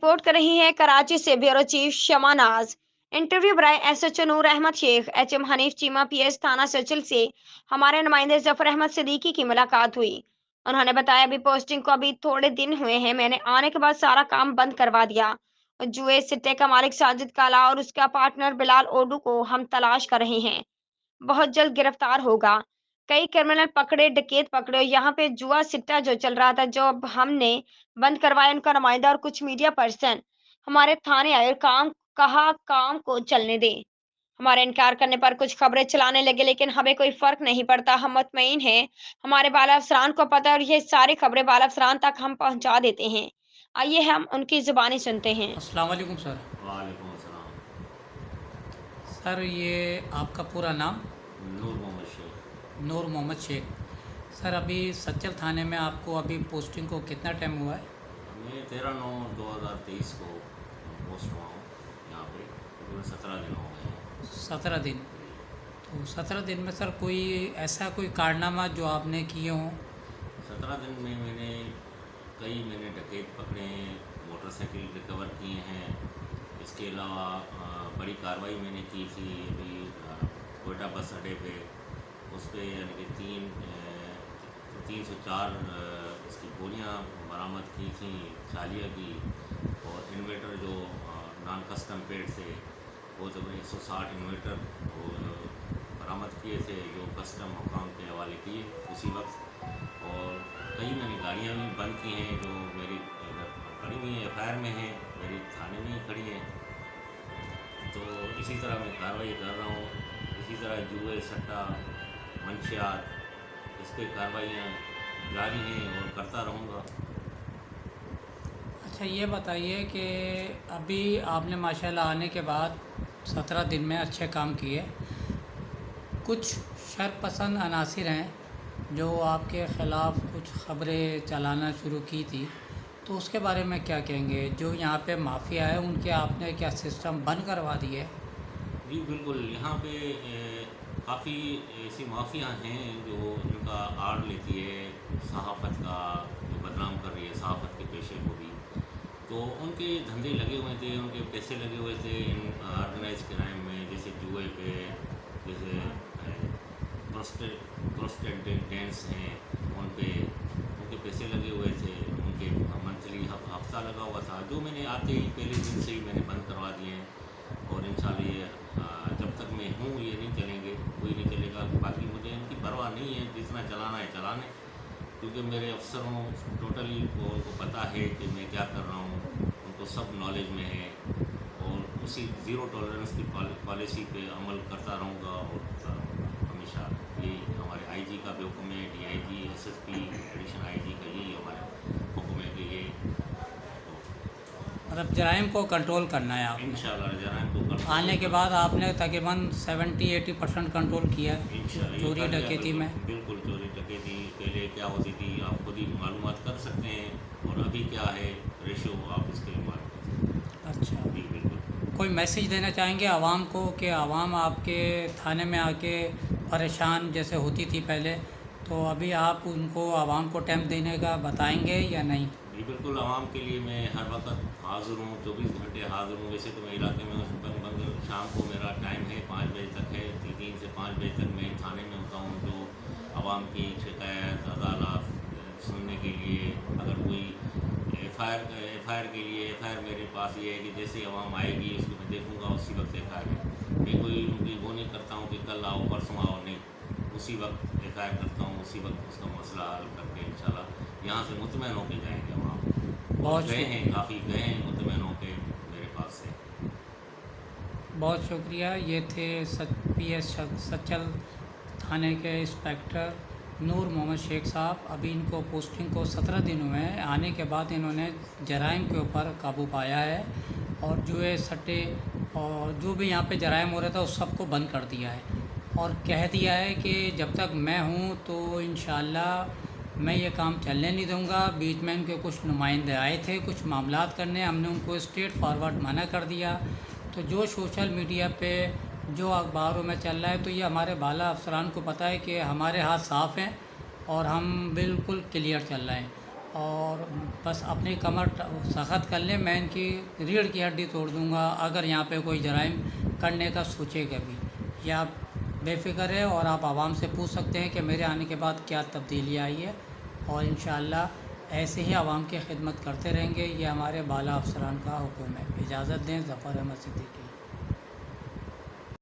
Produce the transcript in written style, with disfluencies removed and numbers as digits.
Report कर रही है कराची से ब्यूरो चीफ शमा नाज। इंटरव्यू बनाए एसएचओ नूर अहमद शेख, एचएम हनीफ चीमा, पीएस थाना सचिल से हमारे नुमाइंदे जफर अहमद सिद्दीकी की मुलाकात हुई। उन्होंने बताया, अभी पोस्टिंग को अभी थोड़े दिन हुए हैं, मैंने आने के बाद सारा काम बंद करवा दिया। जुए सिट्टे का मालिक साजिद काला और उसका पार्टनर बिलाल ओडू को हम तलाश कर रहे हैं, बहुत जल्द गिरफ्तार होगा। कई क्रिमिनल पकड़े, डकैत पकड़े। यहाँ पे जुआ सिट्टा जो चल रहा था, जो अब हमने बंद करवाया, उनका नुमाइंदा और कुछ मीडिया पर्सन हमारे थाने आए और काम को चलने दें। हमारे इनकार करने पर कुछ खबरें चलाने लगे, लेकिन हमें कोई फर्क नहीं पड़ता। हम मुतमईन हैं, हमारे बाला अफसरान को पता है और ये सारी खबरें बाला अफसरान तक हम पहुंचा देते हैं। आइए हम उनकी जुबानी सुनते हैं। अस्सलाम वालेकुम सर। वालेकुम अस्सलाम। सर ये आपका पूरा नाम? नूर मोहम्मद शेख। नूर मोहम्मद शेख। सर अभी सच्चर थाने में आपको अभी पोस्टिंग को कितना टाइम हुआ है? मैं 13/9/2023 को पोस्ट हुआ हूँ यहाँ पे। तकरीबन 17 दिन हो गए हैं। 17 दिन। तो 17 दिन में सर कोई ऐसा कोई कारनामा जो आपने किए हों? 17 दिन में मैंने डकैत पकड़े हैं, मोटरसाइकिल रिकवर किए हैं। इसके अलावा बड़ी कार्रवाई मैंने की थी अभी कोयटा बस अड्डे पे। उस पर यानी कि 304 इसकी गोलियाँ बरामद की थी चालिया की, और इन्वेटर जो नॉन कस्टम पेड से वो तो 160 इन्वेटर बरामद किए थे, जो कस्टम हुकाम के हवाले किए उसी वक्त। और कई मैंने गाड़ियाँ भी बंद की हैं जो मेरी खड़ी हुई हैं, एफआईआर में हैं, मेरी थाने में ही खड़ी हैं। तो इसी तरह मैं कार्रवाई कर रहा हूँ। इसी तरह जुए सट्टा मंशियात, इस पर कार्रवाइयाँ जारी हैं और करता रहूँगा। अच्छा ये बताइए कि अभी आपने माशाल्लाह आने के बाद 17 दिन में अच्छे काम किए, कुछ शरपसंद अनासिर हैं जो आपके ख़िलाफ़ कुछ खबरें चलाना शुरू की थी, तो उसके बारे में क्या कहेंगे? जो यहाँ पे माफिया है उनके आपने क्या सिस्टम बंद करवा दिए? जी बिल्कुल, यहाँ पे काफ़ी ऐसी माफिया हैं जो इनका आड़ लेती है सहाफ़त का, जो बदनाम कर रही है सहाफ़त के पेशे को भी। तो उनके धंधे लगे हुए थे, उनके पैसे लगे हुए थे इन ऑर्गेनाइज क्राइम में, जैसे जुए पे, जैसे प्रोस्टेडेंट्स हैं उन पे उनके पैसे लगे हुए थे, उनके मंथली हफ्ता लगा हुआ था, जो मैंने आते ही पहले दिन से ही मैंने बंद करवा दिए हैं। और इंशाल्लाह ये जब तक मैं हूँ ये नहीं चलेंगे, कोई नहीं चलेगा। बाकी मुझे इनकी परवाह नहीं है, जितना चलाना है चलाने, क्योंकि मेरे अफसरों टोटली उनको पता है कि मैं क्या कर रहा हूँ, उनको सब नॉलेज में है। और उसी ज़ीरो टॉलरेंस की पॉलिसी पे अमल करता रहूँगा और करता रहूँगा हमेशा। ये हमारे आईजी का भी हुक्म है, डीआईजी, एसएसपी, एडिशनल आईजी का यही हमारा हुक्म है कि ये मतलब जराइम को कंट्रोल करना है आपने? इंशाल्लाह जराइम को कंट्रोल आने के बाद आपने तकरीबन 70-80% कंट्रोल किया है चोरी डकैती में? बिल्कुल, चोरी डकैती पहले क्या होती थी आप खुद ही मालूमात कर सकते हैं, और अभी क्या है रेशो आप इसके मालूम कर सकते हैं। अच्छा, जी बिल्कुल। कोई मैसेज देना चाहेंगे आवाम को कि आवाम आपके थाने में आके परेशान जैसे होती थी पहले, तो अभी आप उनको आवाम को टाइम देने का बताएंगे या नहीं? जी बिल्कुल, आवाम के लिए मैं हर वक्त हाज़िर हूँ, 24 घंटे हाज़िर हूँ। वैसे तो मैं इलाके में शाम को मेरा टाइम है 5 बजे तक है, 3 से 5 बजे तक मैं थाने में होता हूँ, जो आवाम की शिकायत अदालत सुनने के लिए। अगर कोई एफ़आईआर के लिए, एफ़आईआर मेरे पास ये है कि जैसे आवाम आएगी उसको मैं देखूँगा, उसी वक्त एफ़आईआर है। मैं कोई उनकी वो नहीं करता हूँ कि कल आओ परसों आओ, नहीं, उसी वक्त एफ़आईआर करता हूँ, उसी वक्त उसका मसला हल करके इंशाल्लाह यहाँ से मुतमईन होकर जाएंगे वहाँ। बहुत गए हैं, काफ़ी गए हैं मुतमईन होकर मेरे पास से। बहुत शुक्रिया। ये थे पीएस सच्चल थाने के इंस्पेक्टर नूर मोहम्मद शेख साहब। अभी इनको पोस्टिंग को 17 दिन हुए हैं। आने के बाद इन्होंने जराइम के ऊपर काबू पाया है, और जुए सट्टे और जो भी यहाँ पे जराइम हो रहा था उस सबको बंद कर दिया है, और कह दिया है कि जब तक मैं हूँ तो इंशाल्लाह मैं ये काम चलने नहीं दूँगा। बीच में इनके कुछ नुमाइंदे आए थे कुछ मामलात करने, हमने उनको स्ट्रेट फॉरवर्ड मना कर दिया। तो जो सोशल मीडिया पे, जो अखबारों में चल रहा है, तो ये हमारे बाला अफसरान को पता है कि हमारे हाथ साफ़ हैं और हम बिल्कुल क्लियर चल रहे हैं। और बस अपनी कमर सख्त कर लें, मैं इनकी रीढ़ की हड्डी तोड़ दूंगा अगर यहाँ पे कोई जराइम करने का सोचेगा भी। ये आप बेफ़िक्र है और आप आवाम से पूछ सकते हैं कि मेरे आने के बाद क्या तब्दीली आई है, और इंशाअल्लाह ऐसे ही आवाम की खिदमत करते रहेंगे। ये हमारे बाला अफसरान का हुक्म है। इजाज़त दें, ज़फ़र अहमद सिद्दीकी।